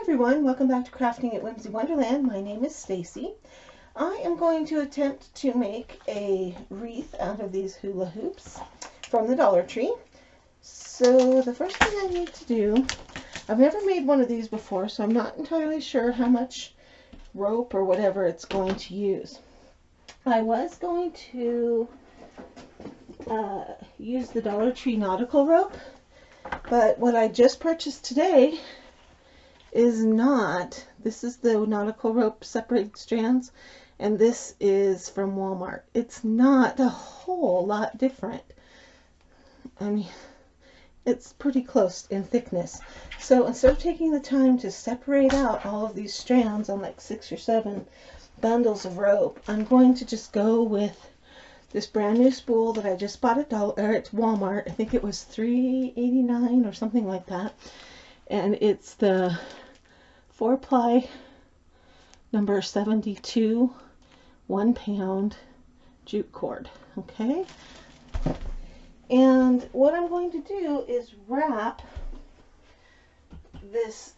everyone, welcome back to Crafting at Whimsy Wonderland. My name is Stacy. I am going to attempt to make a wreath out of these hula hoops from the Dollar Tree. So the first thing I need to do, I've never made one of these before, so I'm not entirely sure how much rope or whatever it's going to use. I was going to use the Dollar Tree Nautical rope, but what I just purchased today is not. This is the Nautical rope separated strands, and this is from Walmart. It's not a whole lot different. I mean, it's pretty close in thickness. So instead of taking the time to separate out all of these strands on like 6 or 7 bundles of rope, I'm going to just go with this brand new spool that I just bought at Walmart. I think it was $3.89 or something like that. And it's the 4-ply number 72 1-pound jute cord. Okay, and what I'm going to do is wrap this.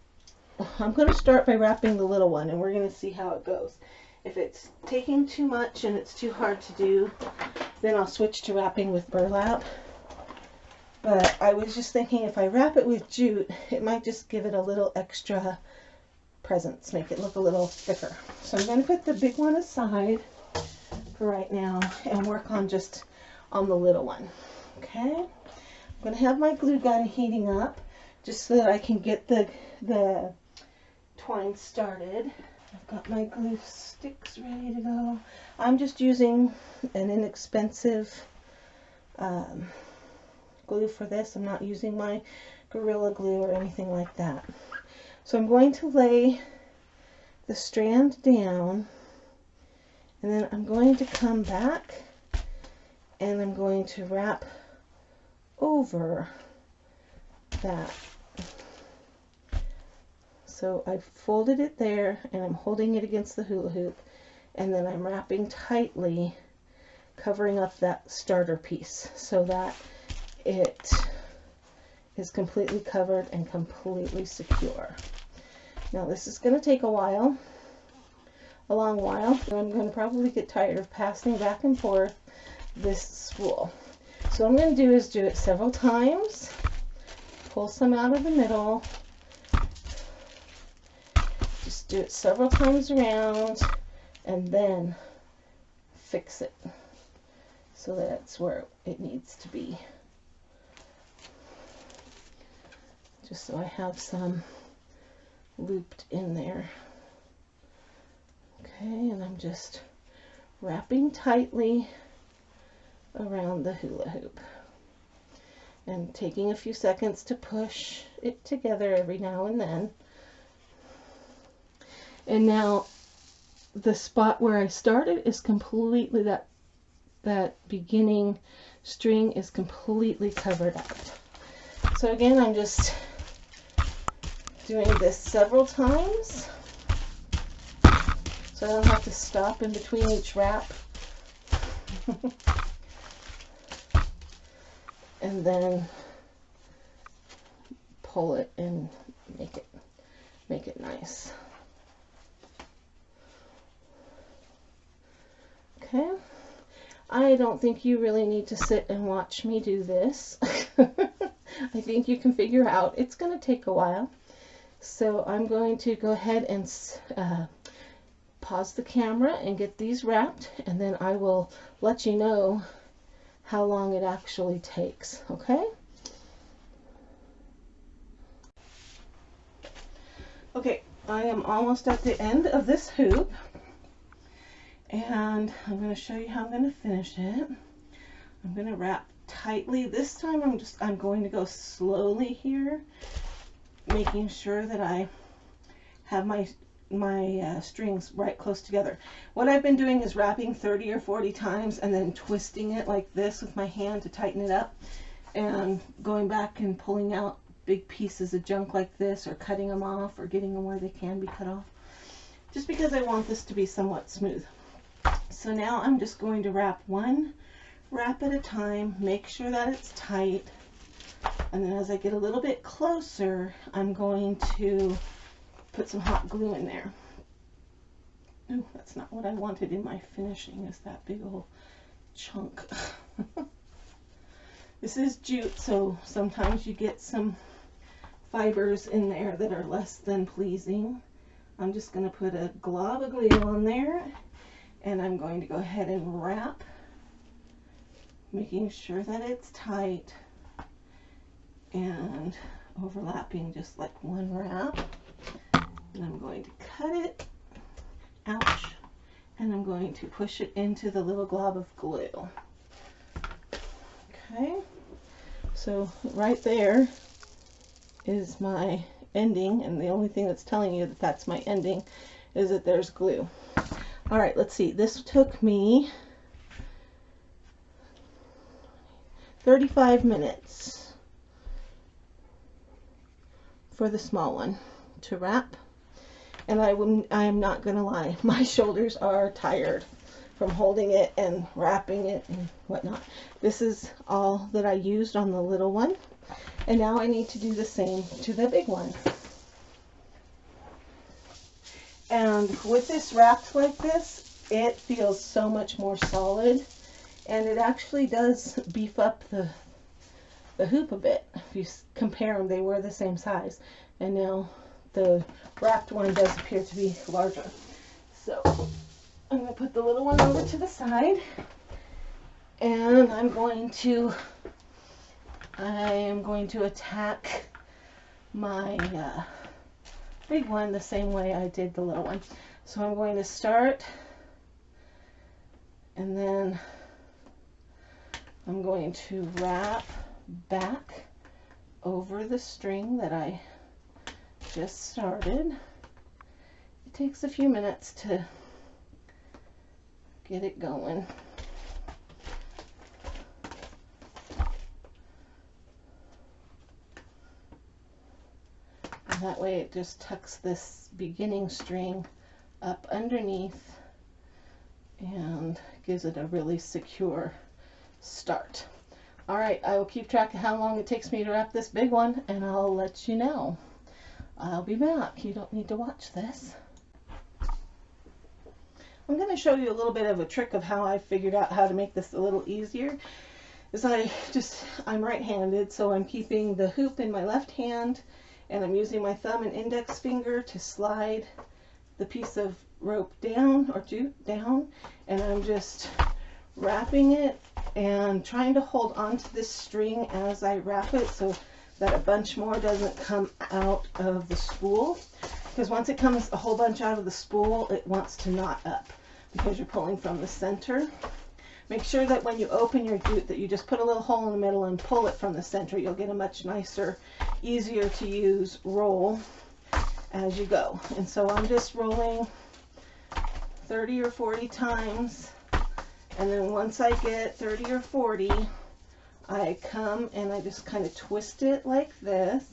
I'm going to start by wrapping the little one, and we're going to see how it goes. If it's taking too much and it's too hard to do, then I'll switch to wrapping with burlap. But I was just thinking, if I wrap it with jute, it might just give it a little extra presence, make it look a little thicker. So I'm going to put the big one aside for right now and work on just on the little one. Okay, I'm going to have my glue gun heating up just so that I can get the twine started. I've got my glue sticks ready to go. I'm just using an inexpensive glue for this. I'm not using my Gorilla Glue or anything like that. So I'm going to lay the strand down, and then I'm going to come back and I'm going to wrap over that. So I've folded it there and I'm holding it against the hula hoop, and then I'm wrapping tightly, covering up that starter piece so that it is completely covered and completely secure. Now this is going to take a while, a long while, and I'm going to probably get tired of passing back and forth this spool. So what I'm going to do is do it several times, pull some out of the middle, just do it several times around, and then fix it so that it's where it needs to be. Just so I have some looped in there. Okay, and I'm just wrapping tightly around the hula hoop and taking a few seconds to push it together every now and then. And now the spot where I started is completely, that beginning string is completely covered up. So again, I'm just doing this several times so I don't have to stop in between each wrap. And then pull it and make it nice. Okay, I don't think you really need to sit and watch me do this. I think you can figure out it's going to take a while. So I'm going to go ahead and pause the camera and get these wrapped, and then I will let you know how long it actually takes. Okay? Okay, I am almost at the end of this hoop, and I'm going to show you how I'm going to finish it. I'm going to wrap tightly. This time I'm going to go slowly here, making sure that I have my strings right close together. What I've been doing is wrapping 30 or 40 times and then twisting it like this with my hand to tighten it up, and going back and pulling out big pieces of junk like this, or cutting them off, or getting them where they can be cut off, just because I want this to be somewhat smooth. So now I'm just going to wrap one wrap at a time, make sure that it's tight, and then as I get a little bit closer, I'm going to put some hot glue in there. Oh, that's not what I wanted in my finishing, is that big old chunk. This is jute, so sometimes you get some fibers in there that are less than pleasing. I'm just going to put a glob of glue on there, and I'm going to go ahead and wrap, making sure that it's tight and overlapping just like one wrap. And I'm going to cut it, ouch, and I'm going to push it into the little glob of glue. Okay, so right there is my ending, and the only thing that's telling you that that's my ending is that there's glue. All right, let's see. This took me 35 minutes for the small one to wrap, and I am not gonna lie, my shoulders are tired from holding it and wrapping it and whatnot. This is all that I used on the little one, and now I need to do the same to the big one. And with this wrapped like this, it feels so much more solid, and it actually does beef up the hoop a bit. If you compare them, they were the same size, and now the wrapped one does appear to be larger. So I'm going to put the little one over to the side, and I am going to attack my big one the same way I did the little one. So I'm going to start, and then I'm going to wrap back over the string that I just started. It takes a few minutes to get it going. And that way it just tucks this beginning string up underneath and gives it a really secure start. All right, I will keep track of how long it takes me to wrap this big one, and I'll let you know. I'll be back. You don't need to watch this. I'm going to show you a little bit of a trick of how I figured out how to make this a little easier. I'm right-handed, so I'm keeping the hoop in my left hand, and I'm using my thumb and index finger to slide the piece of rope down, or jute down, and I'm just wrapping it and trying to hold onto this string as I wrap it so that a bunch more doesn't come out of the spool, because once it comes a whole bunch out of the spool, it wants to knot up because you're pulling from the center. Make sure that when you open your jute that you just put a little hole in the middle and pull it from the center. You'll get a much nicer, easier to use roll as you go. And so I'm just rolling 30 or 40 times, and then once I get 30 or 40, I come and I just kind of twist it like this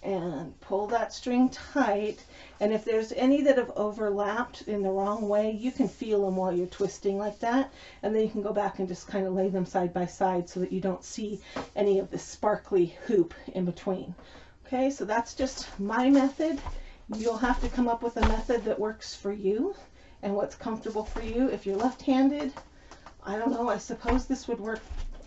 and pull that string tight. And if there's any that have overlapped in the wrong way, you can feel them while you're twisting like that, and then you can go back and just kind of lay them side by side so that you don't see any of the sparkly hoop in between. Okay, so that's just my method. You'll have to come up with a method that works for you and what's comfortable for you. If you're left-handed, I don't know, I suppose this would work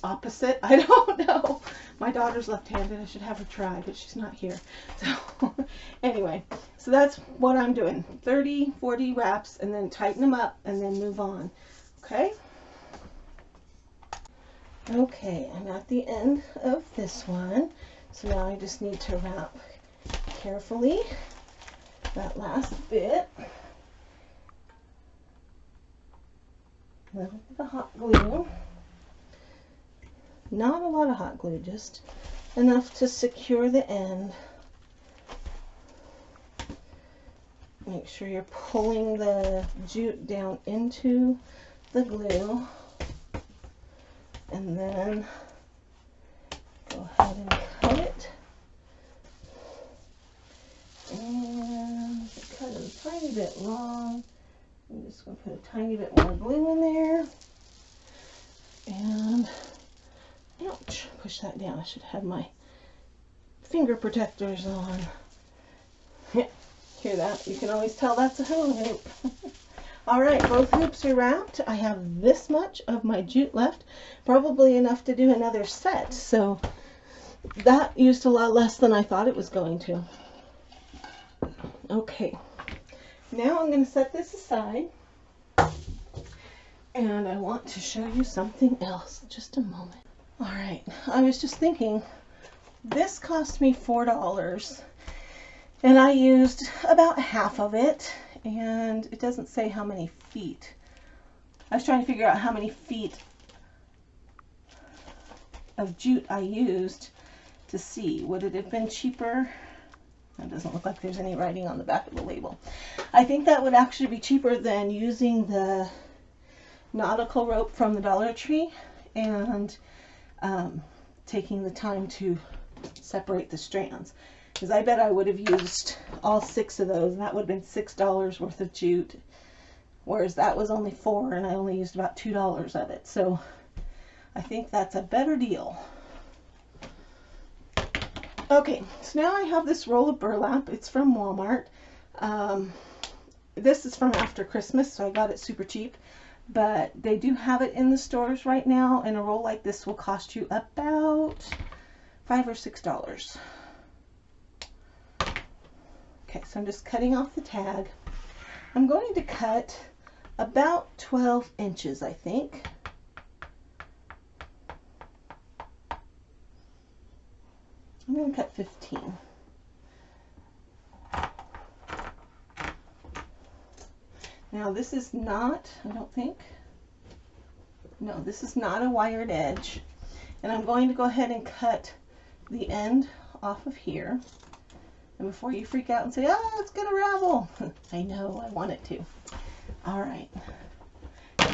opposite. I don't know. My daughter's left-handed. I should have her try, but she's not here. So anyway, so that's what I'm doing. 30, 40 wraps, and then tighten them up and then move on. Okay? Okay, I'm at the end of this one. So now I just need to wrap carefully that last bit. A little bit of hot glue. Not a lot of hot glue, just enough to secure the end. Make sure you're pulling the jute down into the glue, and then go ahead and cut it. And cut it a tiny bit long. I'm just going to put a tiny bit more glue in there. And ouch, push that down. I should have my finger protectors on. Yeah. Hear that? You can always tell that's a hula hoop. All right, both hoops are wrapped. I have this much of my jute left, probably enough to do another set. So that used a lot less than I thought it was going to. Okay, now I'm going to set this aside. And I want to show you something else. Just a moment. All right, I was just thinking, this cost me $4, and I used about half of it, and it doesn't say how many feet. I was trying to figure out how many feet of jute I used to see. Would it have been cheaper? It doesn't look like there's any writing on the back of the label. I think that would actually be cheaper than using the nautical rope from the Dollar Tree and taking the time to separate the strands, because I bet I would have used all 6 of those, and that would have been $6 worth of jute, whereas that was only $4 and I only used about $2 of it. So I think that's a better deal. Okay, so now I have this roll of burlap. It's from Walmart. This is from after Christmas, so I got it super cheap. But they do have it in the stores right now, and a roll like this will cost you about $5 or $6. Okay, so I'm just cutting off the tag. I'm going to cut about 12 inches, I think. I'm going to cut 15. Now this is not, I don't think, no, this is not a wired edge. And I'm going to go ahead and cut the end off of here. And before you freak out and say, ah, it's going to ravel. I know, I want it to. All right.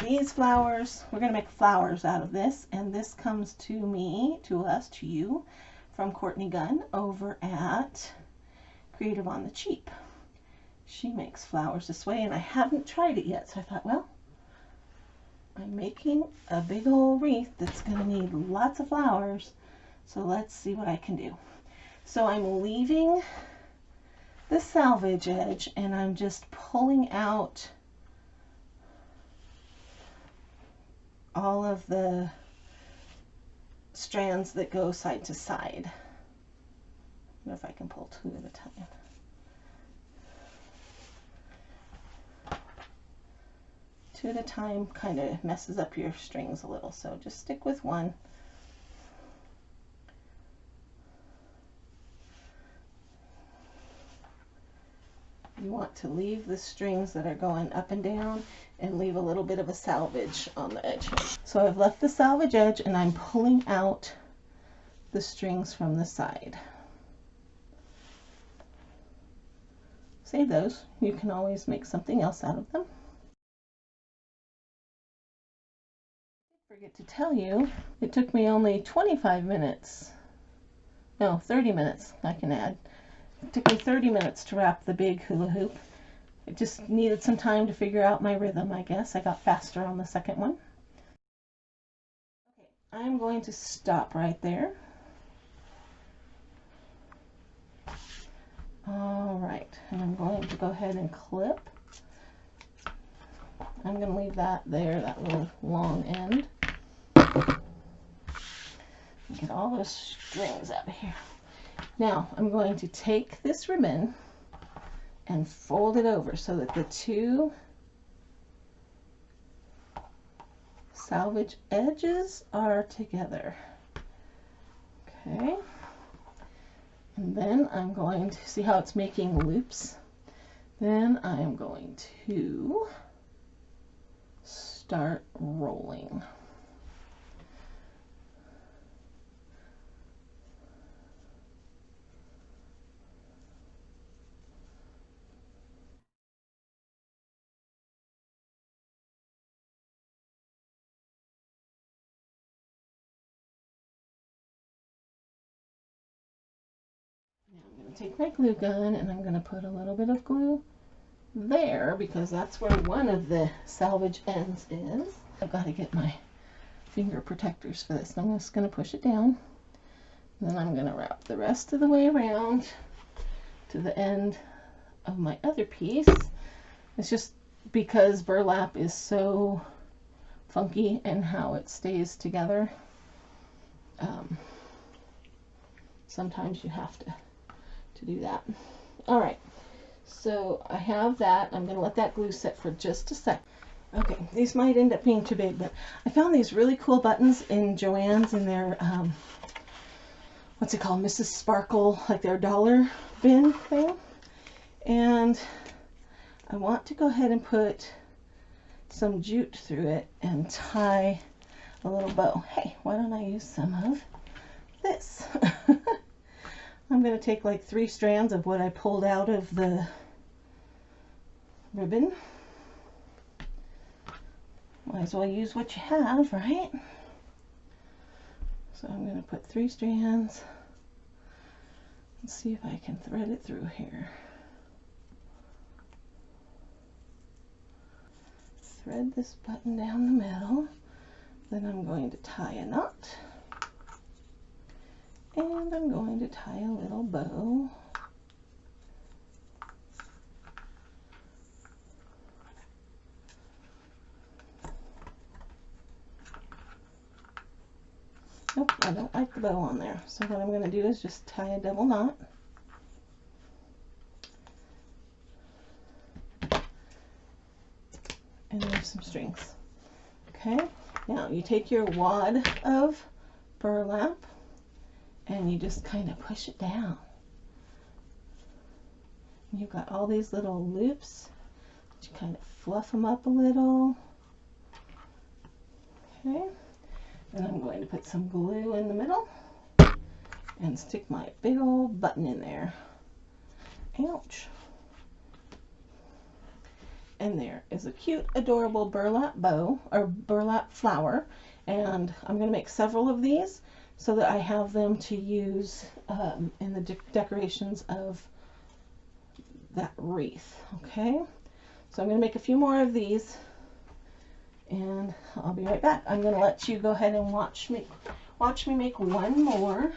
These flowers, we're going to make flowers out of this. And this comes to me, to us, to you, from Courtney Gunn over at Creative on the Cheap. She makes flowers this way, and I haven't tried it yet, so I thought, well, I'm making a big old wreath that's going to need lots of flowers, so let's see what I can do. So I'm leaving the salvage edge, and I'm just pulling out all of the strands that go side to side. I don't know if I can pull 2 at a time. Two at a time kind of messes up your strings a little, so just stick with one. You want to leave the strings that are going up and down and leave a little bit of a salvage on the edge here. So I've left the salvage edge, and I'm pulling out the strings from the side. Save those. You can always make something else out of them. Forget to tell you, it took me only 25 minutes. No, 30 minutes I can add. It took me 30 minutes to wrap the big hula hoop. It just needed some time to figure out my rhythm, I guess. I got faster on the second one. Okay, I'm going to stop right there. All right, and I'm going to go ahead and clip. I'm going to leave that there, that little long end. Get all those strings out of here. Now I'm going to take this ribbon and fold it over so that the 2 salvage edges are together. Okay. And then I'm going to see how it's making loops. Then I'm going to start rolling. I'm going to take my glue gun, and I'm going to put a little bit of glue there because that's where one of the salvage ends is. I've got to get my finger protectors for this. I'm just going to push it down. And then I'm going to wrap the rest of the way around to the end of my other piece. It's just because burlap is so funky in how it stays together. Sometimes you have to do that. All right, so I have that. I'm going to let that glue set for just a sec. Okay, these might end up being too big, but I found these really cool buttons in Joann's in their, what's it called, Mrs. Sparkle, like their dollar bin thing. And I want to go ahead and put some jute through it and tie a little bow. Hey, why don't I use some of this? I'm going to take like 3 strands of what I pulled out of the ribbon. Might as well use what you have, right? So I'm going to put 3 strands. Let's see if I can thread it through here. Thread this button down the middle. Then I'm going to tie a knot. And I'm going to tie a little bow. Nope, I don't like the bow on there. So what I'm going to do is just tie a double knot. And there's some strings. Okay, now you take your wad of burlap and you just kind of push it down. And you've got all these little loops. You kind of fluff them up a little. Okay, and I'm going to put some glue in the middle and stick my big old button in there. Ouch. And there is a cute, adorable burlap bow, or burlap flower, and I'm going to make several of these so that I have them to use in the decorations of that wreath. Okay, so I'm going to make a few more of these, and I'll be right back. I'm going to let you go ahead and watch me make one more.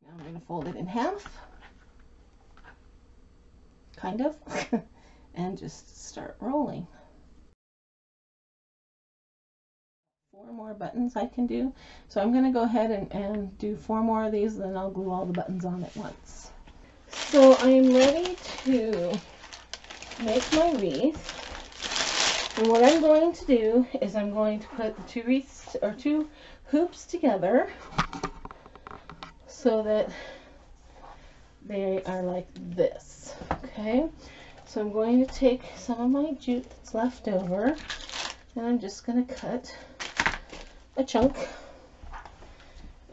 Now I'm going to fold it in half, kind of, and just start rolling. 4 more buttons I can do. So I'm going to go ahead and do 4 more of these, then I'll glue all the buttons on at once. So I'm ready to make my wreath. And what I'm going to do is I'm going to put the 2 wreaths or 2 hoops together so that they are like this. Okay, so I'm going to take some of my jute that's left over and I'm just going to cut a chunk,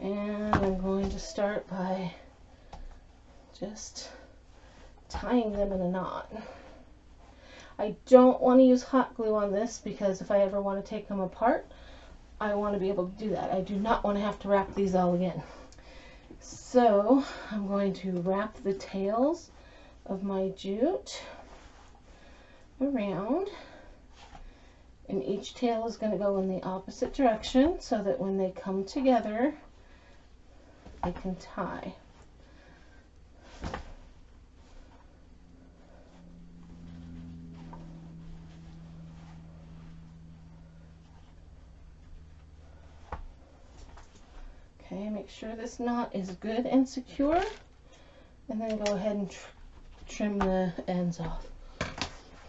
and I'm going to start by just tying them in a knot. I don't want to use hot glue on this because if I ever want to take them apart, I want to be able to do that. I do not want to have to wrap these all again. So I'm going to wrap the tails of my jute around, and each tail is going to go in the opposite direction so that when they come together they can tie. Okay, make sure this knot is good and secure, and then go ahead and trim the ends off.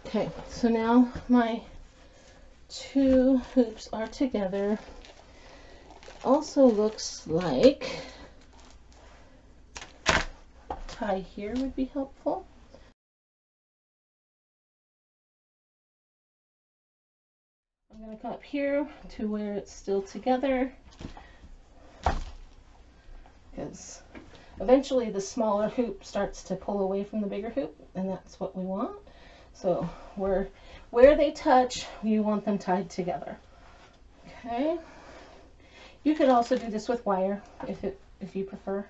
Okay, so now my 2 hoops are together. Also looks like tie here would be helpful. I'm going to come up here to where it's still together, because eventually the smaller hoop starts to pull away from the bigger hoop, and that's what we want. So where they touch, you want them tied together. Okay. You could also do this with wire if you prefer.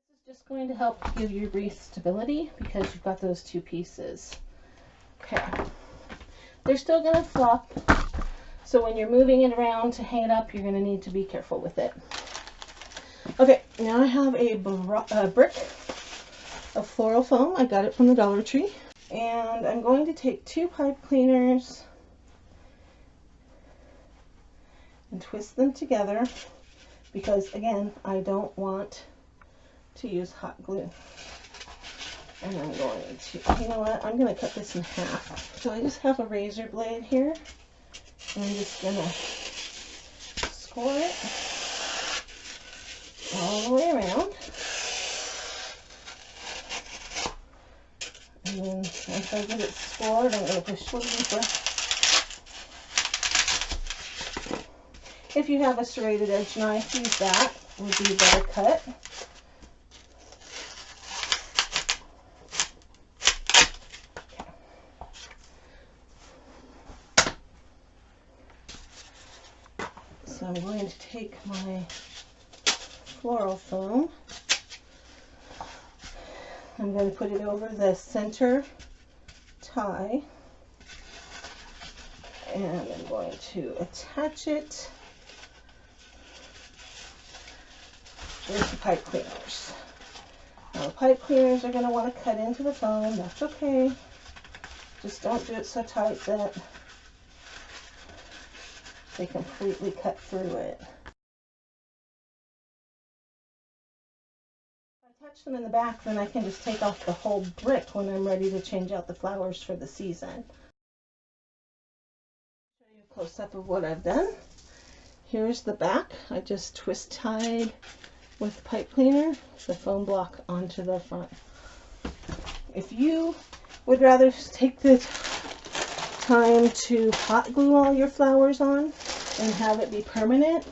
This is just going to help give your wreath stability because you've got those 2 pieces. Okay. They're still going to flop, So when you're moving it around to hang it up, you're going to need to be careful with it. Okay, now I have a brick of floral foam. I got it from the Dollar Tree. And I'm going to take 2 pipe cleaners and twist them together because, again, I don't want to use hot glue. And I'm going to, you know what, I'm going to cut this in half. So I just have a razor blade here. And I'm just going to score it all the way around. And then once I get it scored, I'm going to push a little deeper. If you have a serrated edge knife, use that. Would be a better cut. So I'm going to take my floral foam. I'm going to put it over the center tie, and I'm going to attach it with the pipe cleaners. Now the pipe cleaners are going to want to cut into the foam. That's okay. Just don't do it so tight that they completely cut through it. If I touch them in the back, then I can just take off the whole brick when I'm ready to change out the flowers for the season. Show you a close-up of what I've done. Here's the back. I just twist tied with the pipe cleaner the foam block onto the front. If you would rather take the time to hot glue all your flowers on and have it be permanent,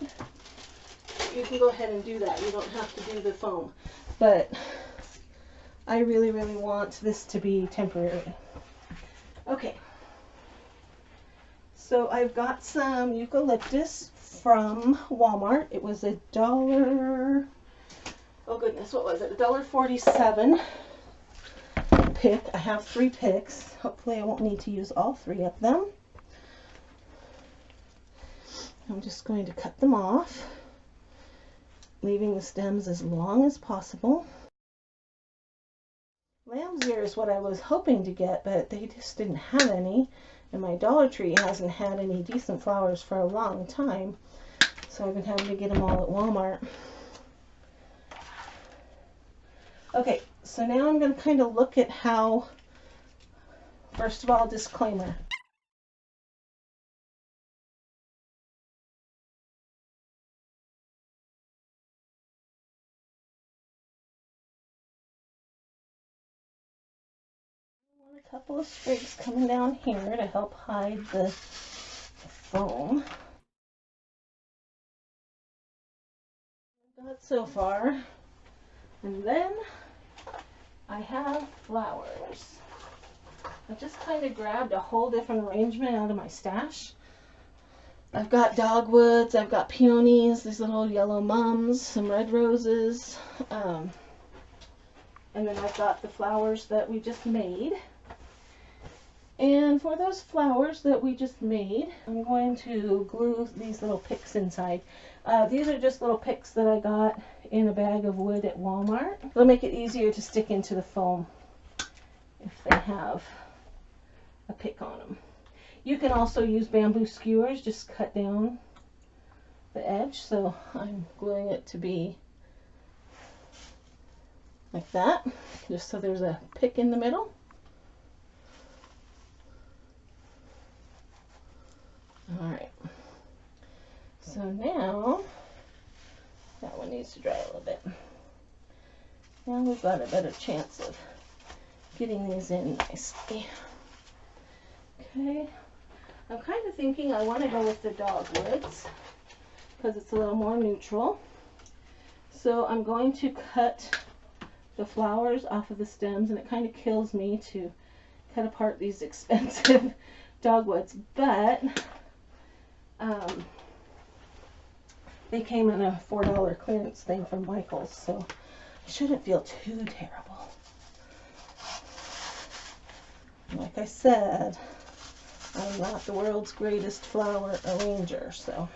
you can go ahead and do that. You don't have to do the foam. But I really, really want this to be temporary. Okay. So I've got some eucalyptus from Walmart. It was $1, oh goodness, what was it? $1.47 pick. I have 3 picks. Hopefully I won't need to use all 3 of them. I'm just going to cut them off, leaving the stems as long as possible. Lamb's ear is what I was hoping to get, but they just didn't have any, and my Dollar Tree hasn't had any decent flowers for a long time, so I've been having to get them all at Walmart. Okay, so now I'm going to kind of look at how, first of all, disclaimer. A couple of sprigs coming down here to help hide the foam. Got so far, and then I have flowers. I just kind of grabbed a whole different arrangement out of my stash. I've got dogwoods, I've got peonies, these little yellow mums, some red roses, and then I've got the flowers that we just made. And for those flowers that we just made, I'm going to glue these little picks inside. These are just little picks that I got in a bag of wood at Walmart. It'll make it easier to stick into the foam if they have a pick on them. You can also use bamboo skewers, just cut down the edge. So I'm gluing it to be like that, just so there's a pick in the middle. Alright, so now that one needs to dry a little bit. Now we've got a better chance of getting these in nicely. Okay, I'm kind of thinking I want to go with the dogwoods because it's a little more neutral. So I'm going to cut the flowers off of the stems, and it kind of kills me to cut apart these expensive dogwoods, but they came in a $4 clearance thing from Michael's, so I shouldn't feel too terrible. Like I said, I'm not the world's greatest flower arranger, so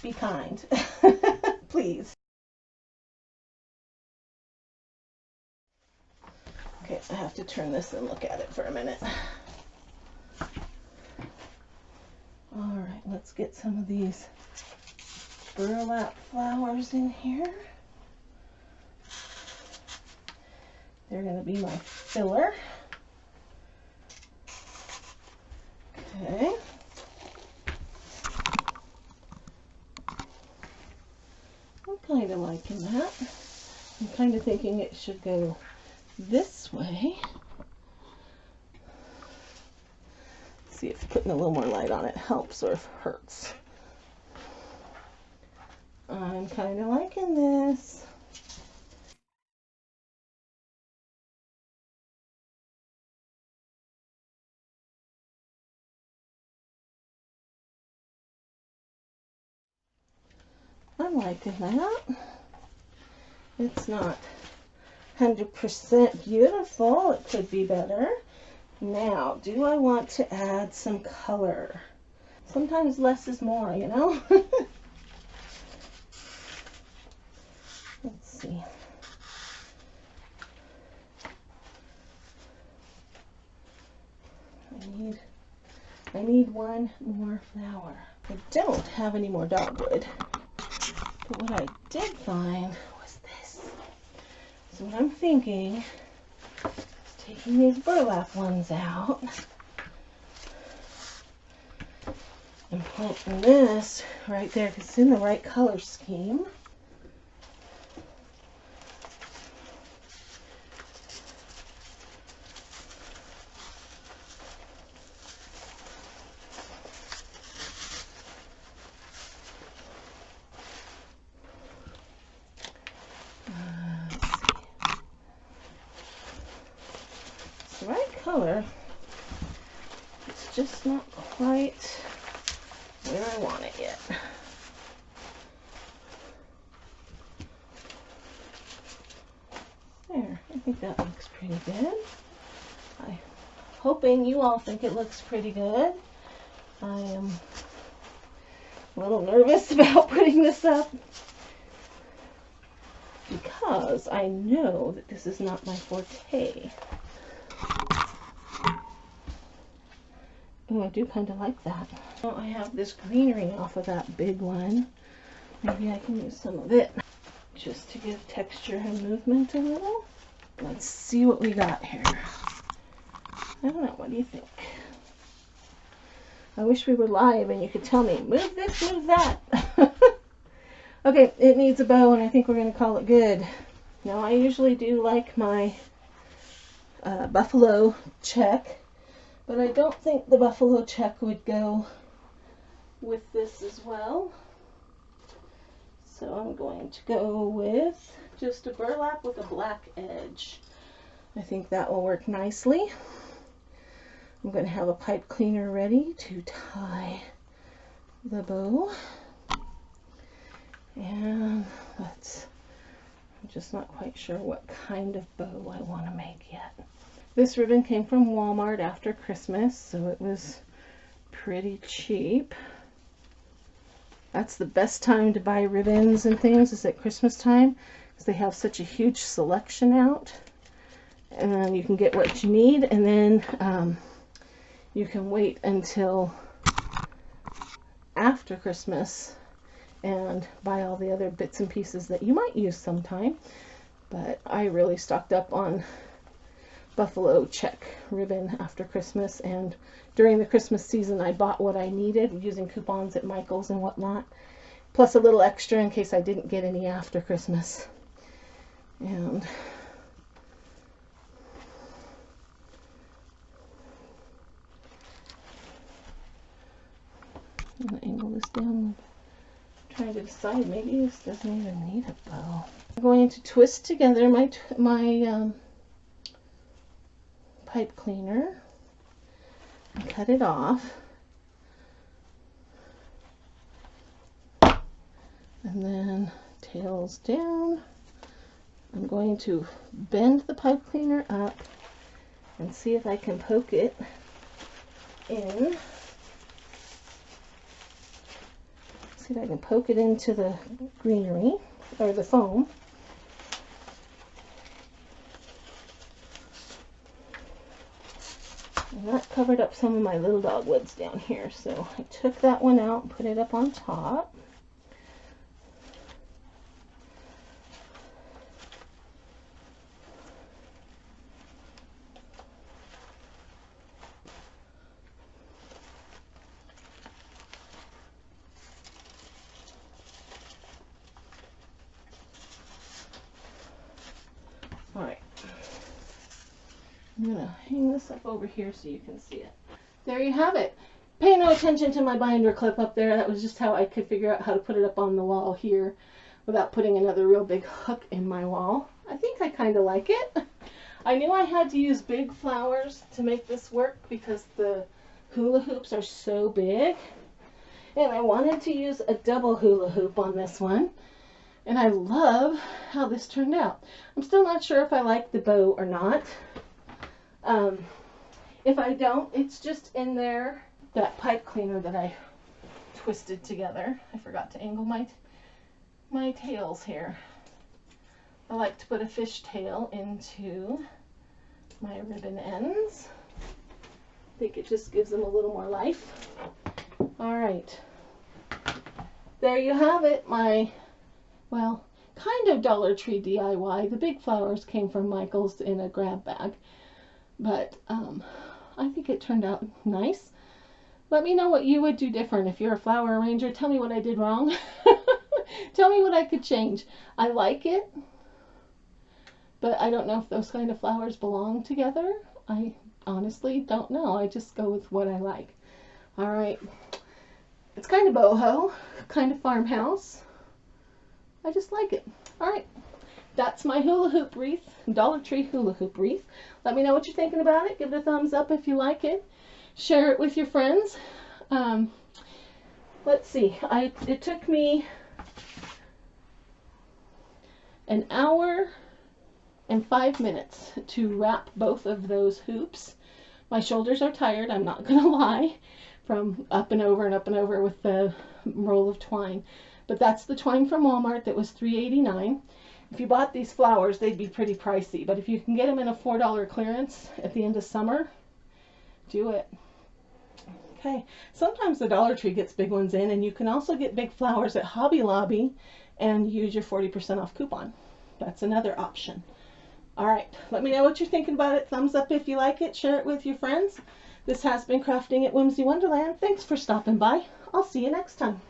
be kind, please. Okay, I have to turn this and look at it for a minute. Alright, let's get some of these burlap flowers in here. They're going to be my filler. Okay. I'm kind of liking that. I'm kind of thinking it should go this way. Let's see if putting a little more light on it helps or if it hurts. I'm kind of liking this. I'm liking that. It's not 100% beautiful. It could be better. Now, do I want to add some color? Sometimes less is more, you know? Let's see. I need one more flower. I don't have any more dogwood. But what I did find was this. So what I'm thinking is taking these burlap ones out and planting this right there because it's in the right color scheme. The right color, it's just not quite where I want it yet. There, I think that looks pretty good. I'm hoping you all think it looks pretty good. I am a little nervous about putting this up because I know that this is not my forte. Oh, I do kind of like that. Oh, I have this greenery off of that big one. Maybe I can use some of it just to give texture and movement a little. Let's see what we got here. I don't know, what do you think? I wish we were live and you could tell me, move this, move that. Okay, it needs a bow and I think we're going to call it good. Now I usually do like my buffalo check. But I don't think the buffalo check would go with this as well. So I'm going to go with just a burlap with a black edge. I think that will work nicely. I'm going to have a pipe cleaner ready to tie the bow. And I'm just not quite sure what kind of bow I want to make yet. This ribbon came from Walmart after Christmas, so it was pretty cheap. That's the best time to buy ribbons and things, is at Christmas time, because they have such a huge selection out. And then you can get what you need, and then you can wait until after Christmas and buy all the other bits and pieces that you might use sometime. But I really stocked up on buffalo check ribbon after Christmas, and during the Christmas season I bought what I needed using coupons at Michael's and whatnot, plus a little extra in case I didn't get any after Christmas. And I'm going to angle this down. I'm trying to decide, maybe this doesn't even need a bow. I'm going to twist together my pipe cleaner and cut it off, and then tails down. I'm going to bend the pipe cleaner up and see if I can poke it in. See if I can poke it into the greenery, or the foam. And that covered up some of my little dogwoods down here, so I took that one out and put it up on top. Alright, I'm going to hang this up over here so you can see it. There you have it. Pay no attention to my binder clip up there. That was just how I could figure out how to put it up on the wall here without putting another real big hook in my wall. I think I kind of like it. I knew I had to use big flowers to make this work because the hula hoops are so big. And I wanted to use a double hula hoop on this one. And I love how this turned out. I'm still not sure if I like the bow or not. If I don't, it's just in there, that pipe cleaner that I twisted together. I forgot to angle my tails here. I like to put a fish tail into my ribbon ends. I think it just gives them a little more life. All right. There you have it, my, well, kind of Dollar Tree DIY. The big flowers came from Michael's in a grab bag, but I think it turned out nice. Let me know what you would do different if you're a flower arranger. Tell me what I did wrong. Tell me what I could change. I like it, but I don't know if those kind of flowers belong together. I honestly don't know. I just go with what I like. All right. It's kind of boho, kind of farmhouse. I just like it. All right. That's my hula hoop wreath, Dollar Tree hula hoop wreath. Let me know what you're thinking about it. Give it a thumbs up if you like it. Share it with your friends. Let's see. It took me an hour and 5 minutes to wrap both of those hoops. My shoulders are tired, I'm not gonna lie, from up and over and up and over with the roll of twine. But that's the twine from Walmart that was $3.89. If you bought these flowers, they'd be pretty pricey, but if you can get them in a $4 clearance at the end of summer, do it. Okay, sometimes the Dollar Tree gets big ones in, and you can also get big flowers at Hobby Lobby and use your 40% off coupon. That's another option. All right, let me know what you're thinking about it. Thumbs up if you like it. Share it with your friends. This has been Crafting at Whimsy Wonderland. Thanks for stopping by. I'll see you next time.